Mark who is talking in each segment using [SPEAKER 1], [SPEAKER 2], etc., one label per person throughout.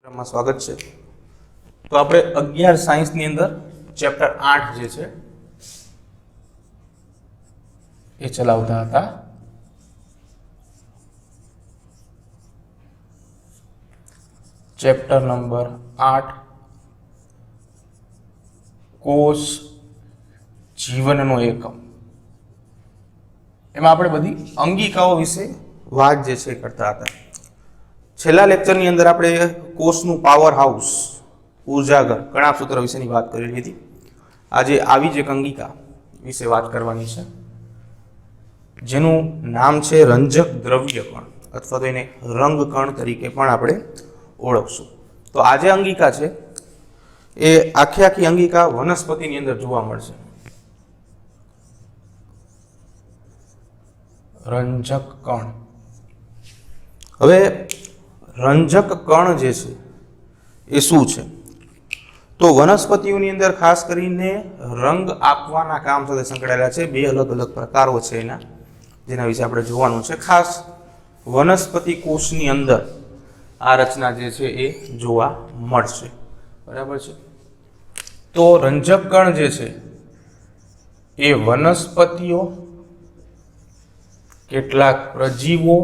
[SPEAKER 1] માં સ્વાગત છે। તો આપણે 11 સાયન્સની અંદર ચેપ્ટર 8 જે છે એ ચલાવતા હતા। ચેપ્ટર નંબર 8 કોષ જીવનનો એકમ। એમાં આપણે બધી અંગિકાઓ વિશે વાત જે છે કરતા હતા। છેલ્લા લેક્ચરની અંદર આપણે કોષનું પાવર હાઉસ ઉર્જાગર કણાભ સૂત્ર વિશેની વાત કરી લીધી। આજે આવી જ એક અંગિકા વિશે વાત કરવાની છે જેનું નામ છે રંજક દ્રવ્ય કણ અથવા તો એને રંગ કણ તરીકે પણ આપણે ઓળખશું। તો આ જે અંગિકા છે એ આખી અંગિકા વનસ્પતિની અંદર જોવા મળશે। રંજક કણ। હવે રંજક કણ જે છે એ શું છે? તો વનસ્પતિઓની અંદર ખાસ કરીને રંગ આપવાના કામ સાથે સંકળાયેલા છે। બે અલગ અલગ પ્રકારો છે એના, જેના વિશે આપણે જોવાનું છે। ખાસ વનસ્પતિ કોષની અંદર આ રચના જે છે એ જોવા મળશે, બરાબર છે। તો રંજક કણ જે છે એ વનસ્પતિઓ, કેટલાક પ્રજીવો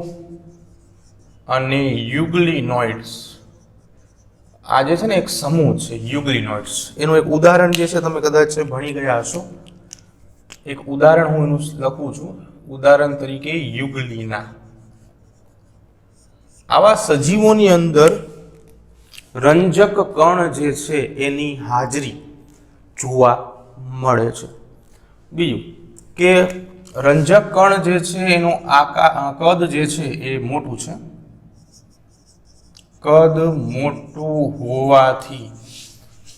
[SPEAKER 1] અને યુગ્લિનોઇડ્સ, આ જે છે ને એક સમૂહ છે યુગ્લિનોઇડ્સ। એનું એક ઉદાહરણ જે છે તમે કદાચ ભણી ગયા હશો। એક ઉદાહરણ હું એનું લખું છું, ઉદાહરણ તરીકે યુગ્લિના। આવા સજીવોની અંદર રંજક કણ જે છે એની હાજરી જોવા મળે છે। બીજું કે રંજક કણ જે છે એનું કદ જે છે એ મોટું છે। કદ મોટું હોવાથી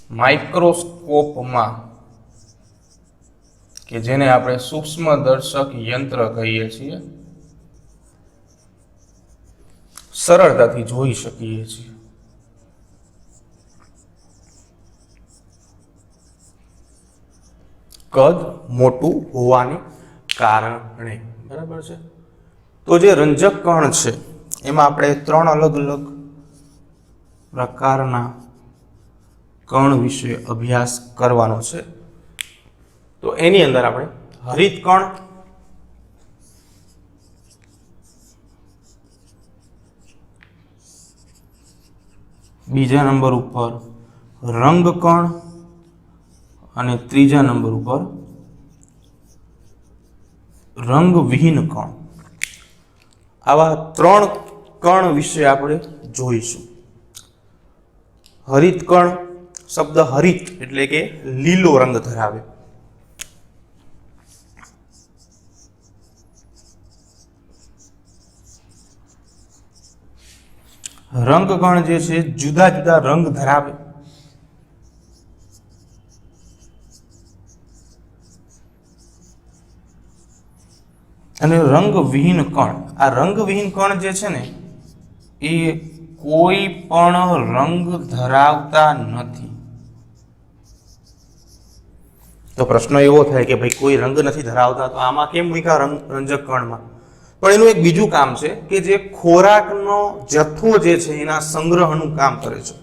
[SPEAKER 1] માઇક્રોસ્કોપમાં, કે જેને આપણે સૂક્ષ્મદર્શક યંત્ર કહીએ છીએ, સરળતાથી જોઈ શકીએ છીએ। કદ મોટું હોવાને કારણે, બરાબર છે। તો જે રંજક કણ છે એમાં આપણે 3 અલગ અલગ પ્રકારના કણ વિશે અભ્યાસ કરવાનો છે। તો એની અંદર આપણે હરિત કણ, બીજા નંબર ઉપર રંગ કણ અને ત્રીજા નંબર ઉપર રંગવિહીન કણ, આવા 3 કણ વિશે આપણે જોઈશું। હરિત કણ, શબ્દ હરિત એટલે કે લીલો રંગ ધરાવે। રંગ કણ જે છે જુદા જુદા રંગ ધરાવે। અને રંગવિહીન કણ, આ રંગવિહીન કણ જે છે ને એ કોઈ પણ રંગ ધરાવતા નથી। તો પ્રશ્ન એવો થાય કે ભાઈ કોઈ રંગ નથી ધરાવતા તો આમાં કેમ મૂક્યા રંજક કણમાં? પણ એનું એક બીજું કામ છે કે જે ખોરાકનો જથ્થો જે છે એના સંગ્રહનું કામ કરે છે।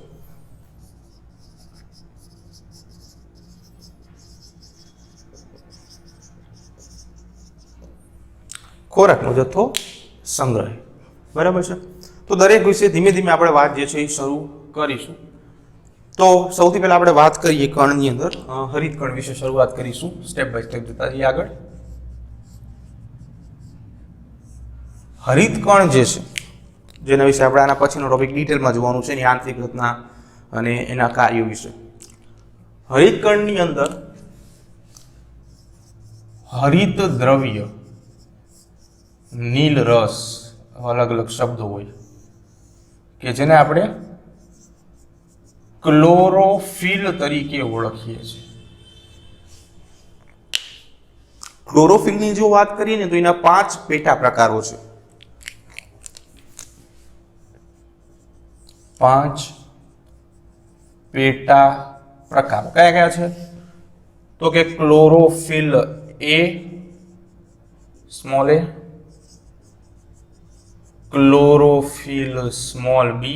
[SPEAKER 1] ખોરાકનો જથ્થો સંગ્રહ, બરાબર છે। તો દરેક વિશે ધીમે ધીમે આપણે વાત જે છે એ શરૂ કરીશું। તો સૌથી પહેલા આપણે વાત કરીએ કણની અંદર હરિત કણ વિશે શરૂઆત કરીશું, સ્ટેપ બાય સ્ટેપ જતા જઈએ આગળ। હરિત કણ જે છે, જેના વિશે આપણે આના પછીનો ટોપિક ડિટેલમાં જોવાનું છે, એની આંતરિક રચના અને એના કાર્યો વિશે। હરિત કણની અંદર હરિત દ્રવ્ય, નીલ રસ, અલગ અલગ શબ્દો હોય કે જેને આપણે ક્લોરોફિલ તરીકે ઓળખીએ છીએ। ક્લોરોફિલની જો વાત કરીએ ને તો એના 5 પેટા પ્રકારો છે। 5 પેટા પ્રકારો કયા કયા છે? તો કે chlorophyll A, small a, chlorophyll small B,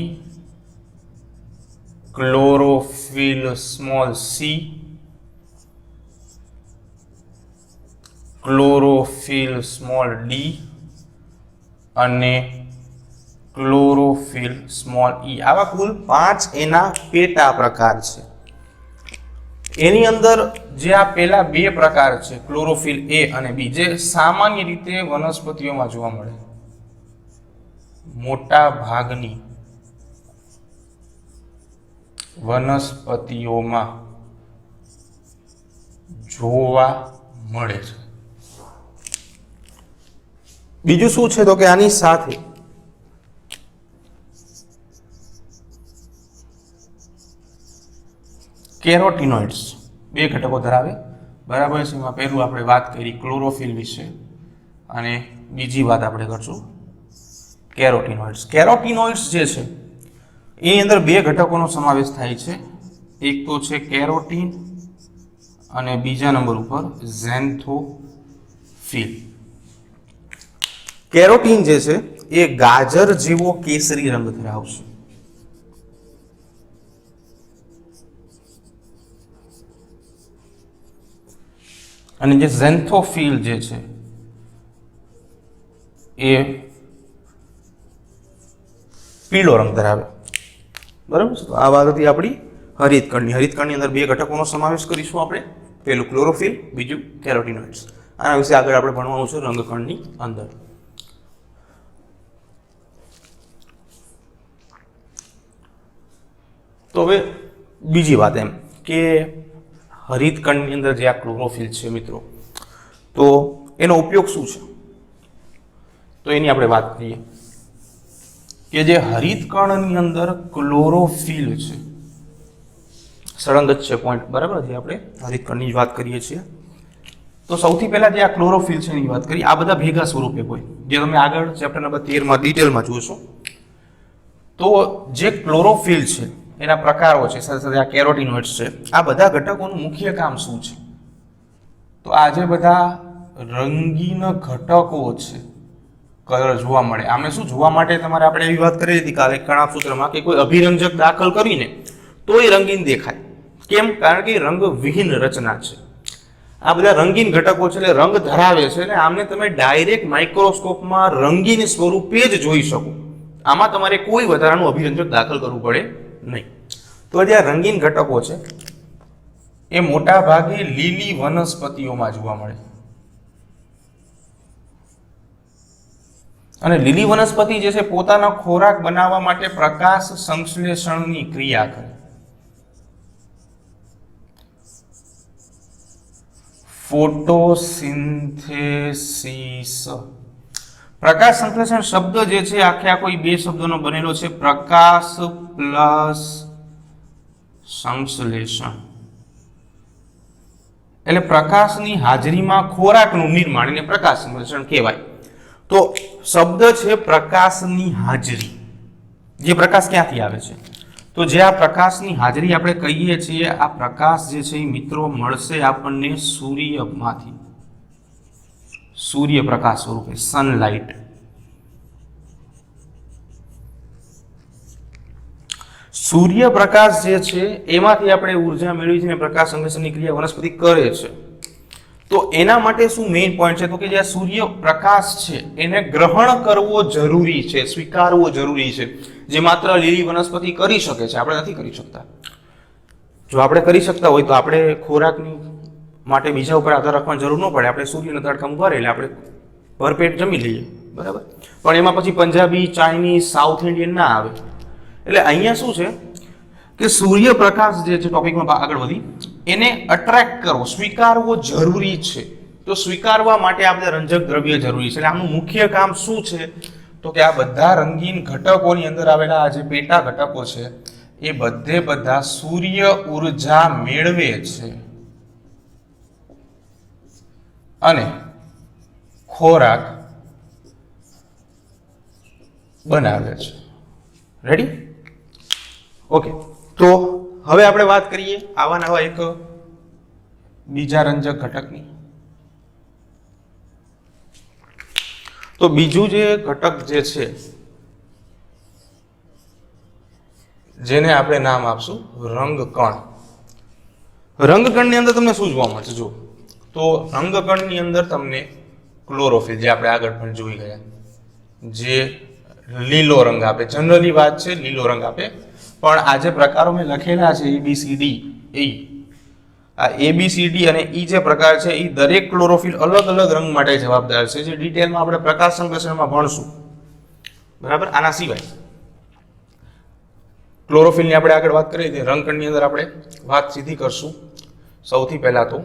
[SPEAKER 1] chlorophyll small C, chlorophyll small D અને ક્લોરોફિલ સ્મોલ ઈ. આવા કુલ 5 એના પેટા પ્રકાર છે. એની અંદર જે આ પેલા બે પ્રકાર છે ક્લોરોફિલ એ અને બી, જે સામાન્ય રીતે વનસ્પતિઓમાં જોવા મળે, મોટા ભાગની વનસ્પતિઓમાં જોવા મળે છે. બીજું શું છે તો કે આની સાથે કેરોટીનોઇડ્સ બે ઘટકો ધરાવે, બરાબર છે. એમાં પહેલું આપણે વાત કરી ક્લોરોફિલ વિશે અને બીજી વાત આપણે કરશું કેરોટીનોઇડ્સ. કેરોટીનોઇડ્સ જે છે એની અંદર બે ઘટકોનો સમાવેશ થાય છે. એક તો છે કેરોટીન અને બીજા નંબર ઉપર ઝેન્થોફિલ. કેરોટીન જે છે એ ગાજર જેવો કેસરી રંગ ધરાવશે અને જે ઝેન્થોફિલ જે છે એ પીળો રંગ ધરાવે, બરાબર છે. તો આ વાત હતી આપણી હરિતકણની. હરિતકણની અંદર બે ઘટકોનો સમાવેશ કરીશું આપણે, પહેલું ક્લોરોફિલ, બીજું કેરોટીનોઇડ્સ. આના વિશે આગળ આપણે ભણવાનું છે રંગકણની અંદર. તો હવે બીજી વાત એમ કે હરિતકણની અંદર જે આ ક્લોરોફિલ છે મિત્રો, તો એનો ઉપયોગ શું છે તો એની આપણે વાત કરીએ કે જે હરિતકણની અંદર ક્લોરોફિલ છે, સળંગ જ છે પોઈન્ટ, બરાબર છે. આપણે હરિતકણની જ વાત કરીએ છીએ તો સૌથી પહેલા જે આ ક્લોરોફિલ છે એની વાત કરીએ. આ બધા ભેગા સ્વરૂપે હોય, જે તમે આગળ ચેપ્ટર નંબર 13માં ડિટેલમાં જોશો. તો જે ક્લોરોફિલ છે એના પ્રકારો છે, સાથે સાથે આ કેરોટીનોઇડ્સ છે, આ બધા ઘટકોનું મુખ્ય કામ શું છે તો આ જે બધા રંગીન ઘટકો છે કલર જોવા મળે, આમને શું જોવા માટે તમારે આપણે એવી વાત કરી હતી કાલે કણાપ સૂત્રમાં કે કોઈ અભિરંજક દાખલ કરીને તો એ રંગીન દેખાય. કેમ? કારણ કે રંગ વિહીન રચના છે. આ બધા રંગીન ઘટકો છે એટલે રંગ ધરાવે છે, એટલે આમને તમે ડાયરેક્ટ માઇક્રોસ્કોપમાં રંગીન સ્વરૂપે જ જોઈ શકો. આમાં તમારે કોઈ વધારાનું અભિરંજક દાખલ કરવું પડે નહીં. તો જે રંગીન ઘટકો છે એ મોટા ભાગે લીલી વનસ્પતિઓમાં જોવા મળે અને લીલી વનસ્પતિ જે છે પોતાનો ખોરાક બનાવવા માટે પ્રકાશ સંશ્લેષણની ક્રિયા કરે. ફોટોસિન્થેસિસ. પ્રકાશ સંશ્લેષણ શબ્દ જે છે આખે આ કોઈ બે શબ્દોનો બનેલો છે, પ્રકાશ પ્લસ સંશ્લેષણ. એટલે પ્રકાશની હાજરીમાં ખોરાકનું નિર્માણ એને પ્રકાશ સંશ્લેષણ કહેવાય. તો શબ્દ છે પ્રકાશની હાજરી. જે પ્રકાશ ક્યાંથી આવે છે તો જે આ પ્રકાશની હાજરી આપણે કહીએ છીએ, આ પ્રકાશ જે છે એ મિત્રો મળશે આપણને સૂર્યમાંથી, સૂર્યપ્રકાશ સ્વરૂપે, સનલાઇટ. સૂર્યપ્રકાશ જે છે એમાંથી આપણે ઉર્જા મેળવી છે, પ્રકાશ સંશ્લેષણની ક્રિયા વનસ્પતિ કરે છે. તો એના માટે શું મેઇન પોઈન્ટ છે તો કે જે સૂર્યપ્રકાશ છે એને ગ્રહણ કરવો જરૂરી છે, સ્વીકારવો જરૂરી છે, જે માત્ર લીલી વનસ્પતિ કરી શકે છે, આપણે નથી કરી શકતા. જો આપણે કરી શકતા હોય તો આપણે ખોરાકની માટે બીજા ઉપર આધાર રાખવાની જરૂર ન પડે, આપણે સૂર્યના તડકામાં ભરે એટલે આપણે ભરપેટ જમી લઈએ, બરાબર. પણ એમાં પછી પંજાબી, ચાઇનીઝ, સાઉથ ઇન્ડિયન ના આવે. એટલે અહીંયા શું છે કે સૂર્યપ્રકાશ જે છે, ટોપિકમાં આગળ વધી, એને અટ્રેક્ટ કરવો, સ્વીકારવો જરૂરી છે. તો સ્વીકારવા માટે આ બધા રંજક દ્રવ્ય જરૂરી છે. એટલે આનું મુખ્ય કામ શું છે તો કે આ બધા રંગીન ઘટકોની અંદર આવેલા આ જે પેટા ઘટકો છે એ બધે બધા સૂર્ય ઉર્જા મેળવે છે અને ખોરાક બનાવે છે. રેડી? ઓકે. તો હવે આપણે વાત કરીએ આવા નવા એક બીજા રંજક ઘટકની. તો બીજું જે ઘટક જે છે જેને આપણે નામ આપશું રંગકણ. રંગકણની અંદર તમને શું જોવા મળશે? જો તો રંગકણની અંદર તમને ક્લોરોફિલ, જે આપણે આગળ પણ જોઈ ગયા, જે લીલો રંગ આપે. જનરલી વાત છે લીલો રંગ આપે, પણ આ જે પ્રકારો મેં લખેલા છે ABCD E, આ ABCD અને E જે પ્રકાર છે એ દરેક ક્લોરોફિલ અલગ અલગ રંગ માટે જવાબદાર છે, જે ડિટેલમાં આપણે પ્રકાશ સંશ્લેષણમાં ભણશું. બરાબર. આના સિવાય ક્લોરોફિલની આપણે આગળ વાત કરી હતી, રંગકણની અંદર આપણે વાત સીધી કરશું. સૌથી પહેલા તો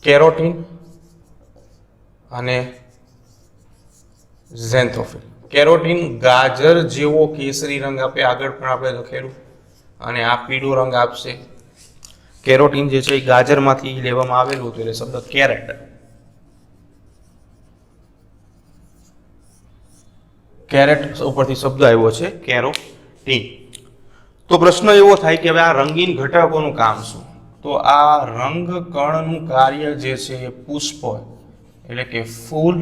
[SPEAKER 1] કેરોટીન અને ઝેન્થોફિલ. કેરોટીન ગાજર જેવો કેસરી રંગ આપે, આગળ પણ આપણે લખેલું, અને આ પીળો રંગ આપશે. કેરોટીન જે છે એ ગાજરમાંથી લેવામાં આવેલું હતું, એટલે શબ્દ કેરેટ. કેરેટ ઉપરથી શબ્દ આવ્યો છે કેરોટીન. તો પ્રશ્ન એવો થાય કે હવે આ રંગીન ઘટકોનું કામ શું? તો આ રંગકણનું કાર્ય જે છે એ પુષ્પ એટલે કે ફૂલ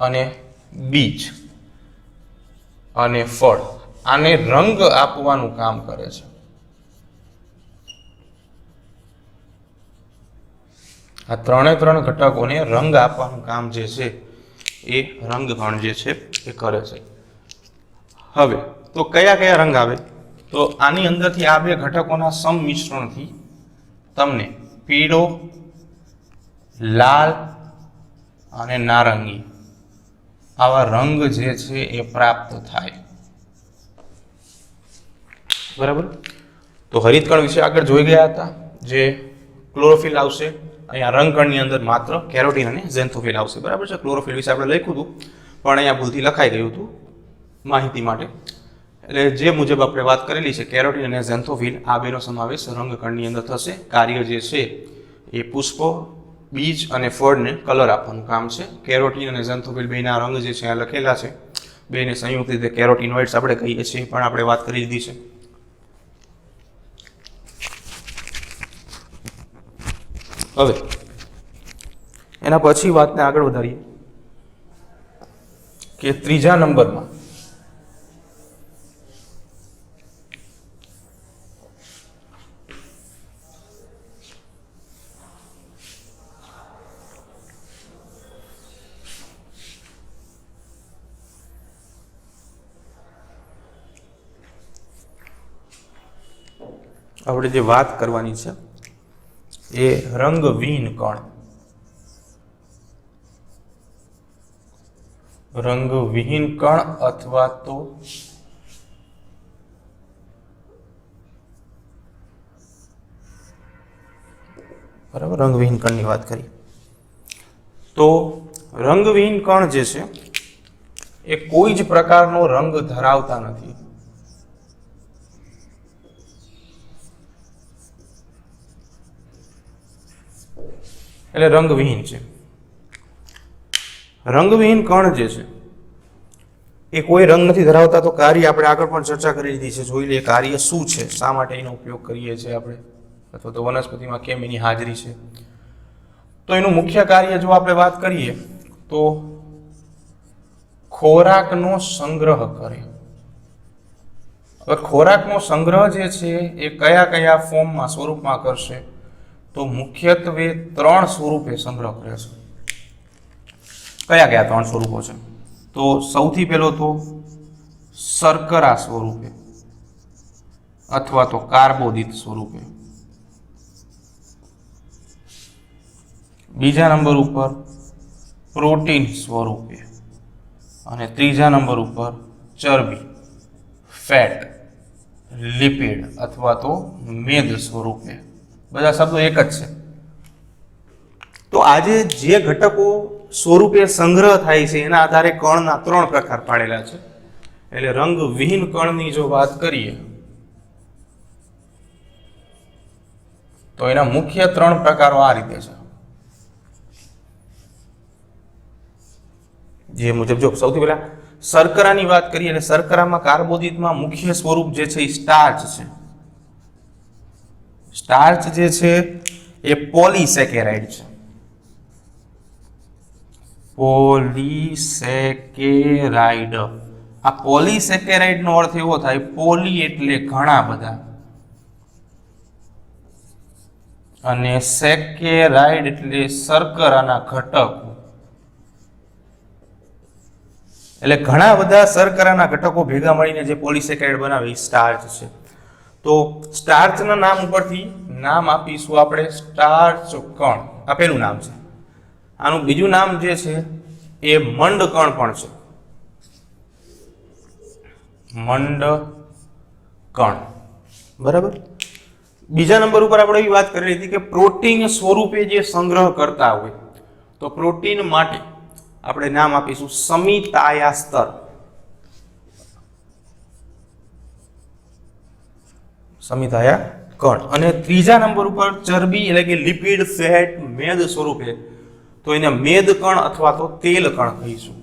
[SPEAKER 1] અને બીજ અને ફળ, આને રંગ આપવાનું કામ કરે છે. આ ત્રણે ત્રણ ઘટકોને રંગ આપવાનું કામ જે છે એ રંગકણ જે છે એ કરે છે. હવે તો કયા કયા રંગ આવે? તો આની અંદરથી આ બે ઘટકોના સંમિશ્રણથી તમને પીળો, લાલ અને નારંગી આવા રંગ જે છે એ પ્રાપ્ત થાય. બરાબર. તો હરિતકણ વિશે આગળ જોઈ ગયા હતા, જે ક્લોરોફિલ આવશે. અહીંયા રંગકણની અંદર માત્ર કેરોટીન અને ઝેન્થોફિલ આવશે. બરાબર છે. ક્લોરોફિલ વિશે આપણે લખ્યું હતું, પણ અહીંયા ભૂલથી લખાઈ ગયું હતું માહિતી માટે. એટલે જે મુજબ આપણે વાત કરેલી છે, કેરોટીન અને ઝેન્થોફિલ આ બેનો સમાવેશ રંગકણની અંદર થશે. કાર્ય જે છે એ પુષ્પો, બીજ અને ફળને કલર આપવાનું કામ છે. કેરોટીન અને ઝેન્થોફિલ બેના રંગ જે છે આ લખેલા છે, બેને સંયુક્ત રીતે કેરોટીનોઇડ્સ આપણે કહીએ છીએ, પણ આપણે વાત કરી દીધી છે. હવે એના પછી વાતને આગળ વધારીએ કે ત્રીજા નંબરમાં આપણે જે વાત કરવાની છે એ રંગવિહીન કણ. રંગવિહીન કણ અથવા તો બરાબર રંગવિહીન કણની વાત કરીએ તો રંગવિહીન કણ જે છે એ કોઈ જ પ્રકારનો રંગ ધરાવતા નથી. એટલે રંગવિહીન છે. રંગવિહીન કણ જે છે એ કોઈ રંગ નથી ધરાવતા. તો કાર્ય આપણે આગળ પણ ચર્ચા કરી દીધી છે. જોઈ લઈએ કાર્ય શું છે, શા માટે એનો ઉપયોગ કરીએ છીએ આપણે, અથવા તો વનસ્પતિમાં કેમ એની હાજરી છે. તો એનું મુખ્ય કાર્ય જો આપણે વાત કરીએ તો ખોરાકનો સંગ્રહ કરે. હવે ખોરાકનો સંગ્રહ જે છે એ કયા કયા ફોર્મમાં, સ્વરૂપમાં કરશે? તો મુખ્યત્વે ત્રણ સ્વરૂપે સંગ્રહ કરે છે. કયા કયા ત્રણ સ્વરૂપો છે? તો સૌથી પહેલો તો શર્કરા સ્વરૂપે અથવા તો કાર્બોદિત સ્વરૂપે. બીજા નંબર ઉપર પ્રોટીન સ્વરૂપે, અને ત્રીજા નંબર ઉપર ચરબી, ફેટ, લિપિડ અથવા તો મેદ સ્વરૂપે. બધા શબ્દો એક જ છે. તો આજે જે ઘટકો સ્વરૂપે સંગ્રહ થાય છે એના આધારે કણના ત્રણ પ્રકાર પાડેલા છે. એટલે રંગવિહીન કણની જો વાત કરીએ તો એના મુખ્ય ત્રણ પ્રકારો આ રીતે છે. જે મુજબ જો સૌથી પહેલા શર્કરાની વાત કરીએ, એટલે શર્કરામાં કાર્બોદિતમાં મુખ્ય સ્વરૂપ જે છે એ સ્ટાર્ચ છે. સ્ટાર્ચ જે છે એ પોલીસેકેરાઇડ છે. પોલીસેકેરાઇડ આ પોલીસેકેરાઇડ નો અર્થ એવો થાય, પોલી એટલે ઘણા બધા અને સેકેરાઇડ એટલે શર્કરાના ઘટકો, એટલે ઘણા બધા શર્કરાના ઘટકો ભેગા મળીને જે પોલીસેકેરાઇડ બનાવે એ સ્ટાર્ચ છે. તો સ્ટાર્ચના નામ ઉપરથી નામ આપીશું આપણે સ્ટાર્ચ કણ. આ પેલું નામ છે. આનું બીજું નામ જે છે એ મંડ કણ પણ છે. મંડ કણ, બરાબર. બીજા નંબર ઉપર આપણે એવી વાત કરી હતી કે પ્રોટીન સ્વરૂપે જે સંગ્રહ કરતા હોય, તો પ્રોટીન માટે આપણે નામ આપીશું સમિતાયા સ્તર. સમિતાયા કણ. અને ત્રીજા નંબર ઉપર ચરબી એટલે કે લિપિડ, ફેટ, મેદ સ્વરૂપે, તો એને મેદ કણ અથવા તો તેલ કણ કહીશું.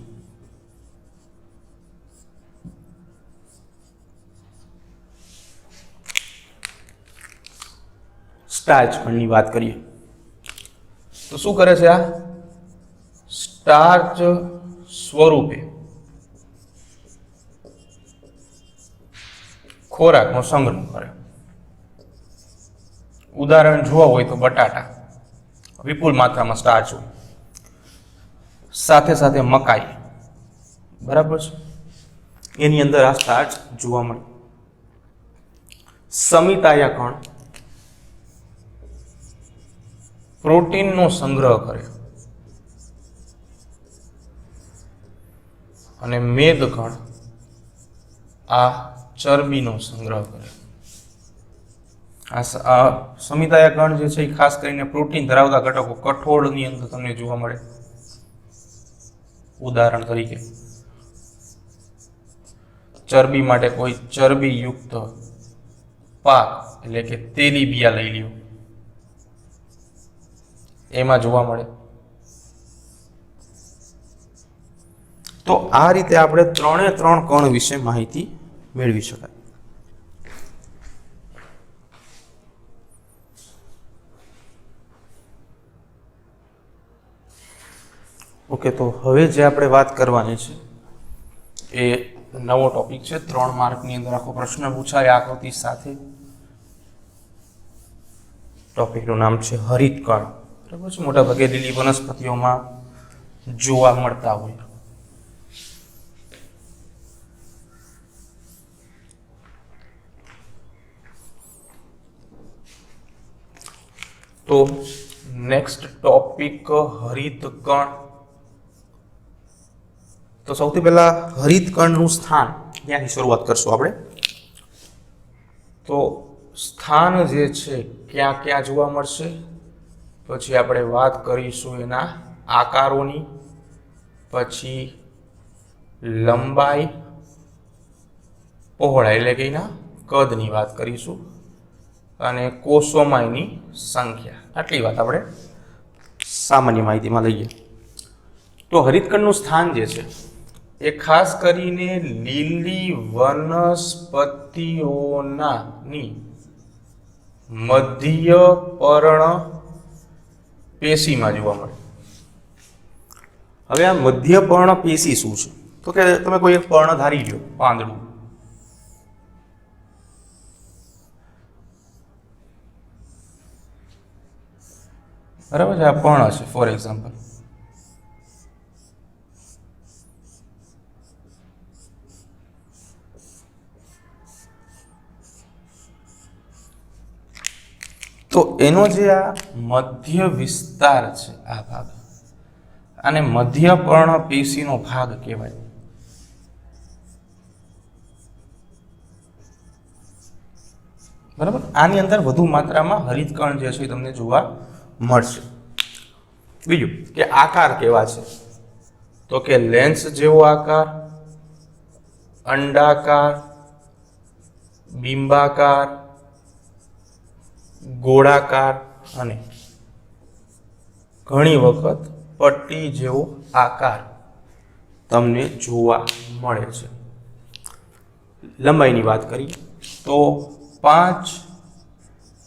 [SPEAKER 1] સ્ટાર્ચ કણની વાત કરીએ તો શું કરે છે? આ સ્ટાર્ચ સ્વરૂપે ખોરાકનો સંગ્રહ કરે. ઉદાહરણ જોવા હોય તો બટાટા, વિપુલ માત્રામાં સ્ટાર્ચ હોય, સાથે સાથે મકાઈ, બરાબર છે, એની અંદર આ સ્ટાર્ચ જોવા મળે. સમિતાયા કણ પ્રોટીનનો સંગ્રહ કરે અને મેદ કણ આ ચરબીનો સંગ્રહ કરે. આ સમિતાયા કણ જે છે એ ખાસ કરીને પ્રોટીન ધરાવતા ઘટકો કઠોળની અંદર તમને જોવા મળે. ઉદાહરણ તરીકે ચરબી માટે કોઈ ચરબીયુક્ત પાક એટલે કે તેલીબિયા લઈ લ્યો, એમાં જોવા મળે. તો આ રીતે આપણે 3 કણ વિશે માહિતી મેળવી શકાય. ઓકે, તો હવે જે આપણે વાત કરવાની છે એ નવો ટોપિક છે. 3 માર્કની અંદર આખો પ્રશ્ન પૂછાય આકૃતિ સાથે. ટોપિકનું નામ છે હરિતકણ. બરાબર છે, મોટા ભાગે લીલી વનસ્પતિઓમાં જોવા મળતા હોય. તો નેક્સ્ટ ટોપિક હરિતકણ. તો સૌથી પહેલા હરિતકણનું સ્થાન ત્યાંથી શરૂઆત કરશું આપણે. તો સ્થાન જે છે ક્યાં ક્યાં જોવા મળશે, પછી આપણે વાત કરીશું એના આકારોની, પછી લંબાઈ, પહોળાઈ એટલે કે એના કદની વાત કરીશું, અને કોષોમાં એની સંખ્યા. આટલી વાત આપણે સામાન્ય માહિતીમાં લઈએ. તો હરિતકણનું સ્થાન જે છે એ ખાસ કરીને લીલી વનસ્પતિઓની મધ્ય પર્ણ પેશીમાં જોવા મળે. હવે આ મધ્ય પર્ણ પેશી શું છે? તો કે તમે કોઈ એક પર્ણ ધારી લો, પાંદડું, બરાબર છે, આ પર્ણ છે ફોર એક્ઝામ્પલ. તો એનો જે આ મધ્ય વિસ્તાર છે, આ ભાગ, આને મધ્ય પર્ણ પેશીનો ભાગ કહેવાય. બરાબર. આની અંદર વધુ માત્રામાં હરિતકણ જે છે તમને જોવા મળશે. બીજું કે આકાર કેવા છે, તો કે લેન્સ જેવો આકાર, અંડાકાર, બિંબાકાર, ગોળાકાર અને ઘણી વખત પટ્ટી જેવો આકાર તમને જોવા મળે છે. લંબાઈની વાત કરીએ તો 5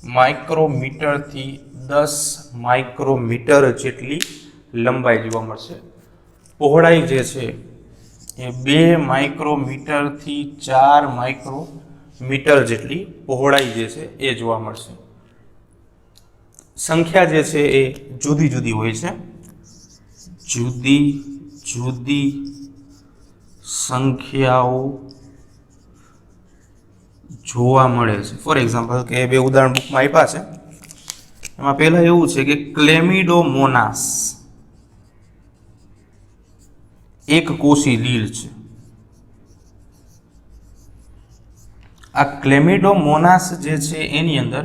[SPEAKER 1] માઇક્રોમીટરથી 10 માઇક્રોમીટર જેટલી લંબાઈ જોવા મળશે. પહોળાઈ જે છે એ 2 માઇક્રોમીટરથી 4 માઇક્રોમીટર જેટલી પહોળાઈ જે છે એ જોવા મળશે. સંખ્યા જે છે એ જુદી જુદી હોય છે. જુદી જુદી સંખ્યાઓ જોવા મળે છે. ફોર એક્ઝામ્પલ કે 2 ઉદાહરણ બુકમાં આપ્યા છે. એમાં પહેલા એવું છે કે ક્લેમિડોમોનાસ એક કોષી લીલ છે. આ ક્લેમિડોમોનાસ જે છે એની અંદર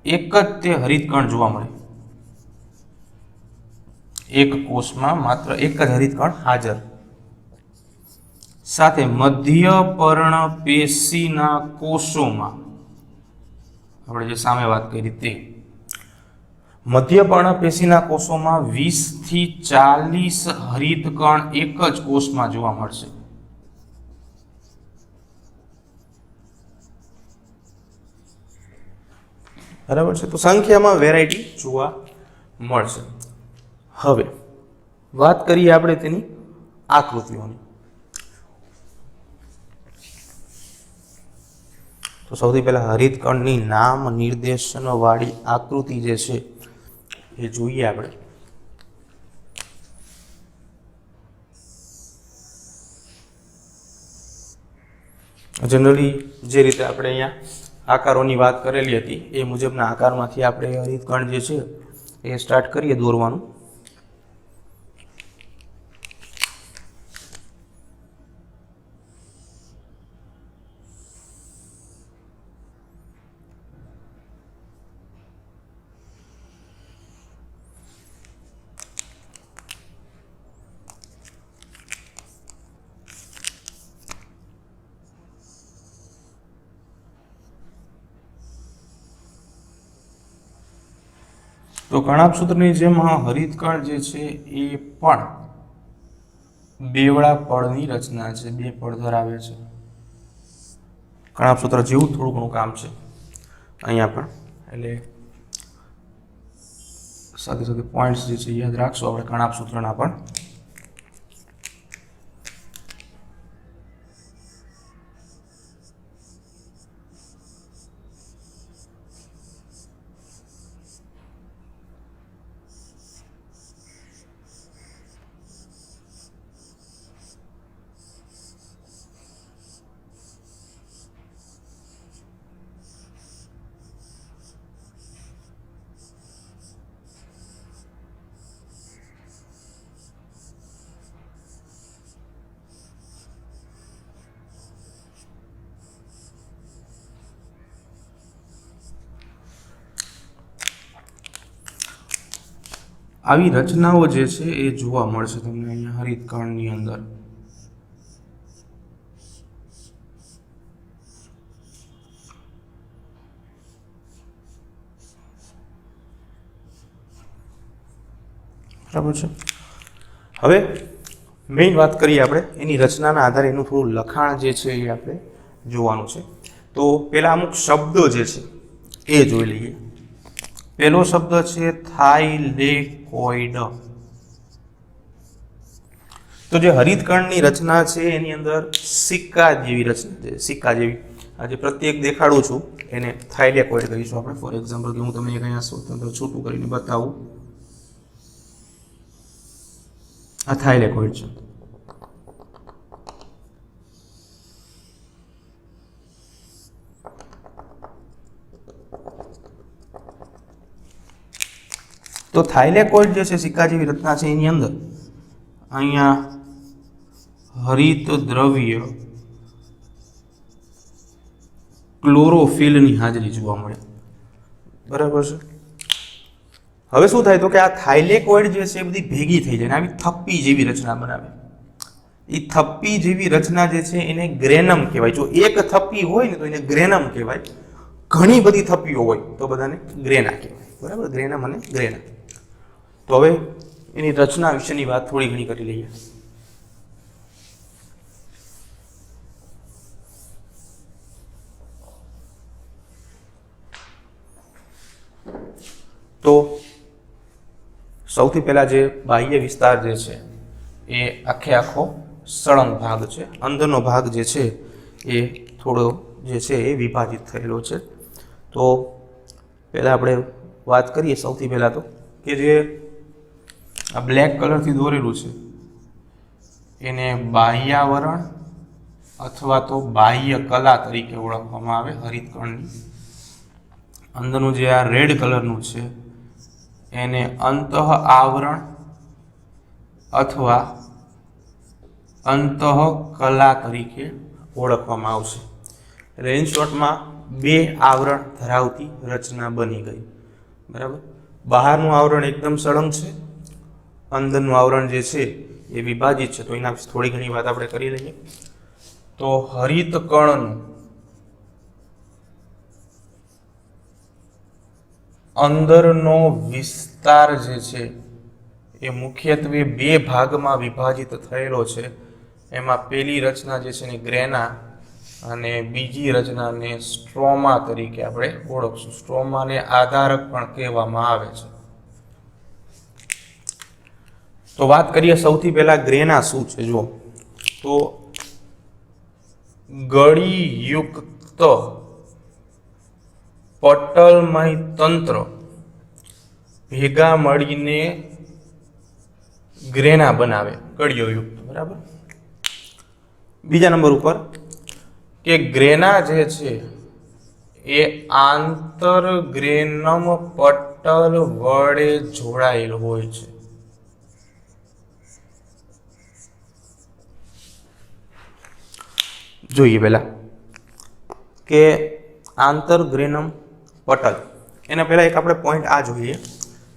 [SPEAKER 1] એક જ તે હરિતકણ જોવા મળે. એક કોષમાં માત્ર એક જ હરિતકણ હાજર. સાથે મધ્ય પર્ણપેશીના કોષોમાં આપણે જે સામે વાત કરી તે મધ્ય પર્ણપેશીના કોષોમાં 20 થી 40 હરિતકણ એક જ કોષમાં જોવા મળશે. બરાબર છે. તો સંખ્યામાં વેરાયટી જોવા મળશે. હવે વાત કરીએ આપણે તેની આકૃતિઓની. તો સૌથી પહેલા હરિતકણની નામ નિર્દેશન વાળી આકૃતિ જે છે એ જોઈએ આપણે. જનરલી જે રીતે આપણે અહીંયા આકારોની વાત કરેલી હતી એ મુજબના આકારમાંથી આપણે હરિતકણ જે છે એ સ્ટાર્ટ કરીએ દોરવાનું. તો કણાભસૂત્રની જેમ હરિતકણ જે છે એ પણ બેવડા પળની રચના છે. 2 પળ ધરાવે છે. કણાભસૂત્ર જેવું થોડું ઘણું કામ છે અહીંયા પણ. એટલે સાથે સાથે પોઈન્ટ્સ જે છે યાદ રાખશો આપણે કણાભસૂત્રના પણ. આવી રચનાઓ જે છે એ જોવા મળશે તમને અહીંયા હરિતકણની અંદર. બરાબર છે. હવે મેઇન વાત કરીએ આપણે એની રચનાના આધારે એનું થોડું લખાણ જે છે એ આપણે જોવાનું છે. તો પહેલા અમુક શબ્દો જે છે એ જોઈ લઈએ. પહેલો શબ્દ છે થાઇલેકોઇડ. તો જે હરિતકણની રચના છે એની અંદર સિક્કા જેવી રચના છે. સિક્કા જેવી આ જે પ્રત્યેક દેખાડું છું એને થાઇલેકોઇડ કહીશું આપણે. ફોર એક્ઝામ્પલ કે હું તમને અહીંયા સ્વતંત્ર છૂટું કરીને બતાવું. આ થાઇલેકોઇડ છે. તો થાઇલેકોઇડ જે છે સિક્કા જેવી રચના છે એની અંદર અહીંયા હરિત દ્રવ્ય ક્લોરોફિલની હાજરી જોવા મળે. બરાબર છે. હવે શું થાય તો કે આ થાઇલેકોઇડ જે છે એ બધી ભેગી થઈ જાય ને આવી થપ્પી જેવી રચના બનાવે. એ થપ્પી જેવી રચના જે છે એને ગ્રેનમ કહેવાય. જો એક થપ્પી હોય ને તો એને ગ્રેનમ કહેવાય. ઘણી બધી થપ્પીઓ હોય તો બધાને ગ્રેના કહેવાય. બરાબર, ગ્રેનમ અને ગ્રેના. તો હવે એની રચના વિશેની વાત થોડી ઘણી કરી લઈએ. તો સૌથી પહેલા જે બાહ્ય વિસ્તાર જે છે એ આખે આખો સળંગ ભાગ છે, અંદરનો ભાગ જે છે એ થોડો જે છે એ વિભાજિત થયેલો છે. તો પહેલાં આપણે વાત કરીએ સૌથી પહેલાં તો કે જે આ બ્લેક કલરથી દોરેલું છે એને બાહ્યાવરણ અથવા તો બાહ્ય કલા તરીકે ઓળખવામાં આવે હરિતકણની. અંદરનું જે આ રેડ કલરનું છે એને અંતઃ આવરણ અથવા અંતઃ કલા તરીકે ઓળખવામાં આવશે. એટલે ઇન શોર્ટમાં બે આવરણ ધરાવતી રચના બની ગઈ. બરાબર. બહારનું આવરણ એકદમ સળંગ છે, અંદરનું આવરણ જે છે એ વિભાજિત છે. તો એના વિશે થોડી ઘણી વાત આપણે કરી લઈએ. તો હરિતકણનું અંદરનો વિસ્તાર જે છે એ મુખ્યત્વે બે ભાગમાં વિભાજિત થયેલો છે. એમાં પહેલી રચના જે છે ને ગ્રેના અને બીજી રચનાને સ્ટ્રોમા તરીકે આપણે ઓળખશું. સ્ટ્રોમાને આધારક પણ કહેવામાં આવે છે. તો વાત કરીએ સૌથી પહેલા ગ્રેના શું છે. જો તો ગળીયુક્ત પટલમય તંત્ર ભેગા મળીને ગ્રેના બનાવે, ગળીઓયુક્ત. બરાબર. બીજા નંબર ઉપર કે ગ્રેના જે છે એ આંતરગ્રેનમ પટલ વડે જોડાયેલ હોય છે. જોઈએ પહેલા કે આંતરગ્રેનમ પટલ. એના પહેલા એક આપણે પોઈન્ટ આ જોઈએ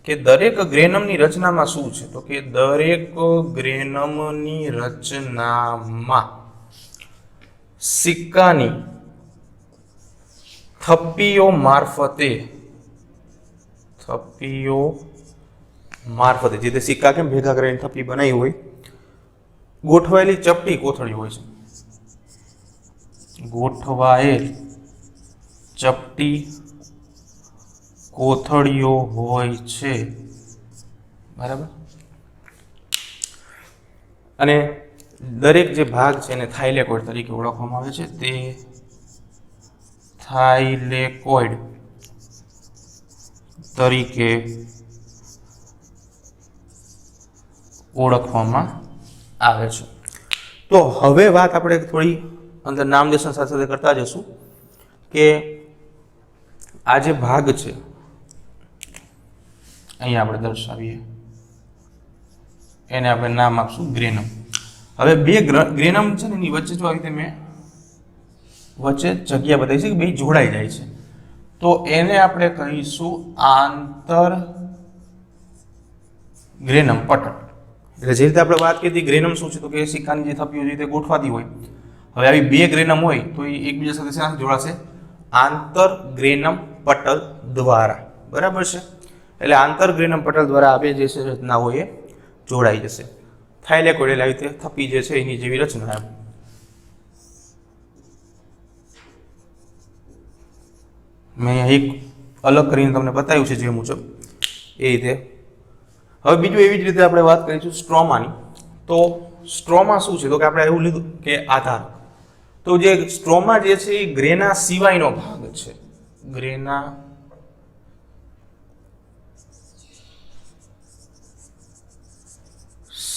[SPEAKER 1] કે દરેક ગ્રેનમની રચનામાં શું છે. તો કે દરેક ગ્રેનમની રચનામાં સિક્કાની થપ્પીઓ મારફતે જે તે સિક્કા કેમ ભેગા કરીને થપ્પી બનાવી હોય, ગોઠવાયેલી ચપટી કોથળી હોય છે. ગોઠવાયેલ ચપટી કોથળીઓ હોય છે. બરાબર. અને દરેક જે ભાગ છે એને થાઇલેકોઇડ તરીકે ઓળખવામાં આવે છે. તે થાઇલેકોઇડ તરીકે ઓળખવામાં આવે છે. તો હવે વાત આપણે થોડી અંદર નામદેશન સાથે કરતા જશું કે આ જે ભાગ છે અહીંયા આપણે દર્શાવીએ એને આપણે નામ આપશું ગ્રેનમ. હવે બે ગ્રેનમ છે ને એની વચ્ચે જો આવી રીતે મેં વચ્ચે જગ્યા બતાવી છે કે બે જોડાઈ જાય છે, તો એને આપણે કહીશું આંતર ગ્રેનમ પટલ. એટલે જે રીતે આપણે વાત કરી ગ્રેનમ શું છે તો કે સિક્કાની જે થપ્પીઓ જે રીતે ગોઠવાતી હોય. હવે આવી બે ગ્રેનમ હોય તો એ એકબીજા સાથે શેનાથી જોડાશે? આંતર ગ્રેનમ પટલ દ્વારા. બરાબર છે. એટલે આંતર ગ્રેનમ પટલ દ્વારા આ બે જે છે રચનાઓ એ જોડાઈ જશે. થાઇલેકોઇડ એટલે આવી રીતે થપ્પી જે છે એની જેવી રચના એમ. મેં એક અલગ કરીને તમને બતાવ્યું છે જે મુજબ એ રીતે. હવે બીજું એવી જ રીતે આપણે વાત કરીશું સ્ટ્રોમાની. તો સ્ટ્રોમા શું છે તો કે આપણે એવું લીધું કે આધાર. તો જે સ્ટ્રોમા જે છે એ ગ્રેના સિવાયનો ભાગ છે. ગ્રેના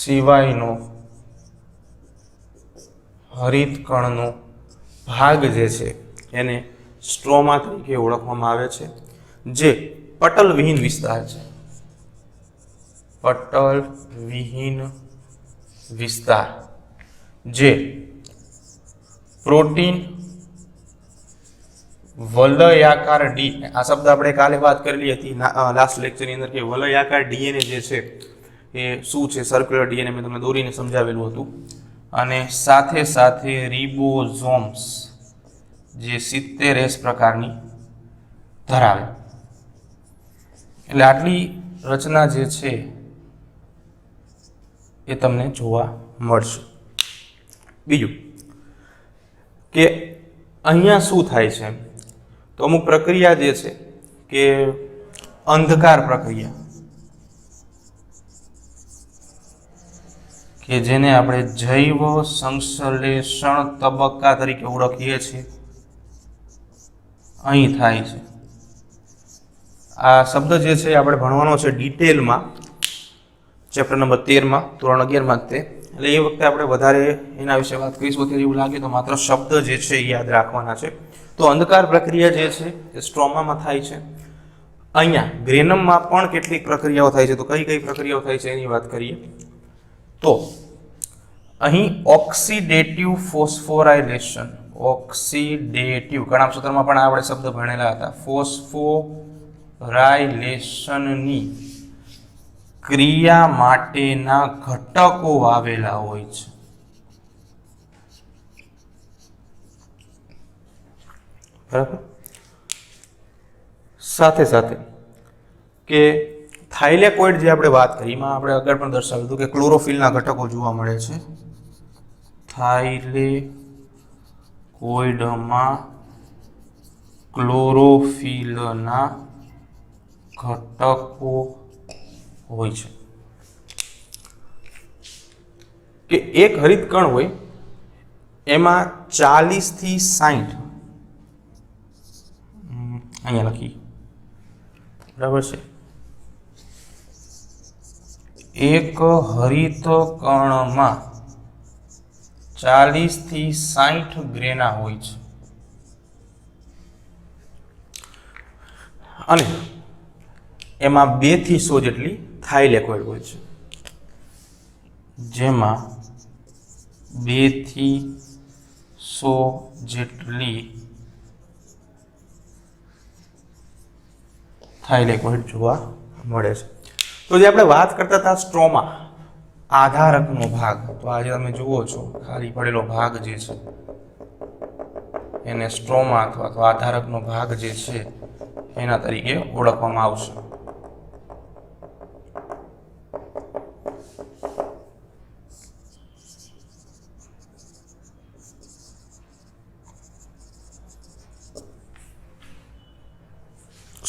[SPEAKER 1] સિવાયનો હરિતકણનો ભાગ જે છે એને સ્ટ્રોમા તરીકે ઓળખવામાં આવે છે, જે પટલ વિહીન વિસ્તાર છે. પટલ વિહીન વિસ્તાર જે પ્રોટીન વલયાકાર ડી, આ શબ્દ આપણે કાલે વાત કરેલી હતી લાસ્ટ લેક્ચરની અંદર કે વલયાકાર ડીએનએ જે છે એ શું છે. સર્ક્યુલર ડીએનએ મેં તમને દોરીને સમજાવેલું હતું. અને સાથે સાથે રિબોઝોમ્સ જે 70S પ્રકારની ધરાવે. એટલે આટલી રચના જે છે એ તમને જોવા મળશે. બીજું કે અહીંયા શું થાય છે તો અમુક પ્રક્રિયા જે છે કે અંધકાર પ્રક્રિયા કે જેને આપણે જૈવ સંશ્લેષણ તબક્કા તરીકે ઓળખીએ છીએ અહીં થાય છે. આ શબ્દ જે છે આપણે ભણવાનો છે ડિટેલમાં ચેપ્ટર નંબર 13માં ધોરણ 11માં જ તે, એટલે એ વખતે આપણે વધારે એના વિશે વાત કરીશું. અત્યારે એવું લાગે તો માત્ર શબ્દ જે છે એ યાદ રાખવાના છે. તો અંધકાર પ્રક્રિયા જે છે એ સ્ટ્રોમામાં થાય છે. અહીંયા ગ્રેનમમાં પણ કેટલીક પ્રક્રિયાઓ થાય છે. તો કઈ કઈ પ્રક્રિયાઓ થાય છે એની વાત કરીએ તો અહીં ઓક્સિડેટિવ ફોસ્ફોરાયલેશન, ઓક્સિડેટિવ કણાભ સૂત્રમાં પણ આપણે શબ્દ ભણેલા હતા. ફોસ્ફોરાયલેશનની ક્રિયા માટેના ઘટકો આવેલા હોય છે. બરાબર. સાથે સાથે કે થાઇલેકોઇડ જે આપણે વાત કરી એમાં આપણે આગળ પણ દર્શાવ્યું હતું કે ક્લોરોફિલના ઘટકો જોવા મળે છે. થાઇલેકોઇડમાં ક્લોરોફિલના ઘટકો હોય છે. કે એક હરિતકણ હોય એમાં 40 થી 60 અહીંયા લખી બરાબર છે. એક હરિતકણમાં 40 થી 60 ગ્રેના હોય છે અને એમાં 2 થી 100 જેટલી થાઇલેકોઇડ હોય છે. જેમાં 2 થી 100 જેટલી થાઇલેકોઇડ જોવા મળે છે. તો જે આપણે વાત કરતા હતા સ્ટ્રોમા આધારકનો ભાગ, તો આજે તમે જુઓ છો ખાલી પડેલો ભાગ જે છે એને સ્ટ્રોમા અથવા તો આધારકનો ભાગ જે છે એના તરીકે ઓળખવામાં આવશે.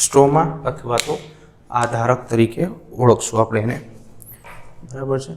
[SPEAKER 1] સ્ટ્રોમા અથવા તો આધારક તરીકે ઓળખશું આપણે એને. બરાબર છે.